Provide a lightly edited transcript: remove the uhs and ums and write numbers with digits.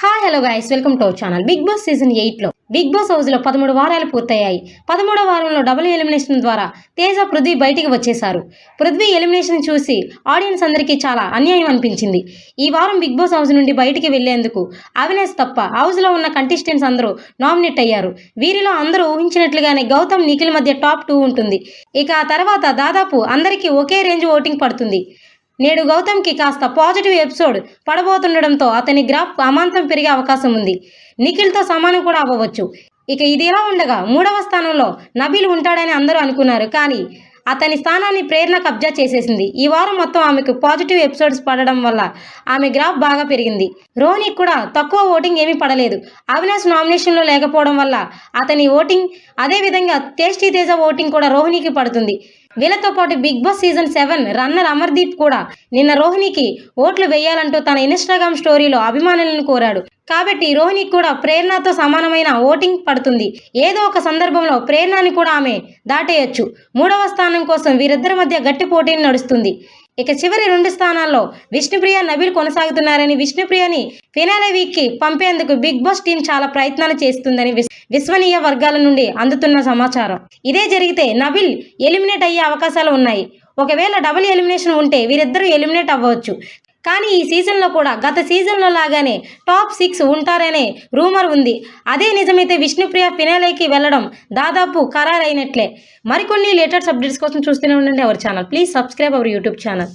Hello guys, welcome to our channel. Bigg Boss season 8లో Bigg Boss house లో 13 వారాలు పూర్తయ్యాయి. 13వ వారంలో డబుల్ ఎలిమినేషన్ ద్వారా తేజ, పృథ్వీ బయటికి వచ్చేశారు. పృథ్వీ ఎలిమినేషన్ చూసి ఆడియన్స్ అందరికీ చాలా అన్యాయం అనిపించింది. ఈ వారం బిగ్ బాస్ హౌస్ నుండి బయటికి వెళ్లేందుకు అవినాష్ తప్ప హౌస్ లో ఉన్న కంటెస్టెంట్స్ అందరూ నామినేట్ అయ్యారు. వీరిలో అందరూ ఊహించినట్లుగానే గౌతమ్, నిఖిల్ మధ్య టాప్ 2 ఉంటుంది. ఇక ఆ తర్వాత దాదాపు అందరికీ ఒకే రేంజ్ ఓటింగ్ పడుతుంది. నేడు గౌతమ్కి కాస్త పాజిటివ్ ఎపిసోడ్ పడబోతుండడంతో అతని గ్రాఫ్ అమాంతం పెరిగే అవకాశం ఉంది. నిఖిల్తో సమానం కూడా అవ్వవచ్చు. ఇక ఇది ఇలా ఉండగా 3వ స్థానంలో నబీల్ ఉంటాడని అందరూ అనుకున్నారు. కానీ అతని స్థానాన్ని ప్రేరణ కబ్జా చేసేసింది. ఈ వారం మొత్తం ఆమెకు పాజిటివ్ ఎపిసోడ్స్ పడడం వల్ల ఆమె గ్రాఫ్ బాగా పెరిగింది. రోహిణికి కూడా తక్కువ ఓటింగ్ ఏమీ పడలేదు. అవినాష్ నామినేషన్లో లేకపోవడం వల్ల అతని ఓటింగ్, అదేవిధంగా టేస్టీ తేజ ఓటింగ్ కూడా రోహిణికి పడుతుంది. వీళ్ళతో పాటు Bigg Boss season 7 runner Amardeep కూడా నిన్న రోహిణికి ఓట్లు వేయాలంటూ తన ఇన్స్టాగ్రామ్ స్టోరీలో అభిమానులను కోరాడు. కాబట్టి రోహిణికి కూడా ప్రేరణతో సమానమైన ఓటింగ్ పడుతుంది. ఏదో ఒక సందర్భంలో ప్రేరణని కూడా ఆమె దాటేయొచ్చు. 3వ స్థానం కోసం వీరిద్దరి మధ్య గట్టి పోటీ నడుస్తుంది. ఇక చివరి 2 స్థానాల్లో విష్ణుప్రియ, నబీల్ కొనసాగుతున్నారని, విష్ణుప్రియని ఫినాలే వీక్కి పంపేందుకు బిగ్ బాస్ టీం చాలా ప్రయత్నాలు చేస్తుందని విశ్వనీయ వర్గాల నుండి అందుతున్న సమాచారం. ఇదే జరిగితే నబీల్ ఎలిమినేట్ అయ్యే అవకాశాలు ఉన్నాయి. ఒకవేళ డబుల్ ఎలిమినేషన్ ఉంటే వీరిద్దరూ ఎలిమినేట్ అవ్వచ్చు. కానీ ఈ సీజన్లో కూడా గత సీజన్లో లాగానే టాప్ 6 ఉంటారనే రూమర్ ఉంది. అదే నిజమైతే విష్ణుప్రియ ఫినాలేకి వెళ్ళడం దాదాపు ఖరారైనట్లే. మరికొన్ని లేటెస్ట్ అప్డేట్స్ కోసం చూస్తూనే ఉండండి our channel. Please subscribe our YouTube channel.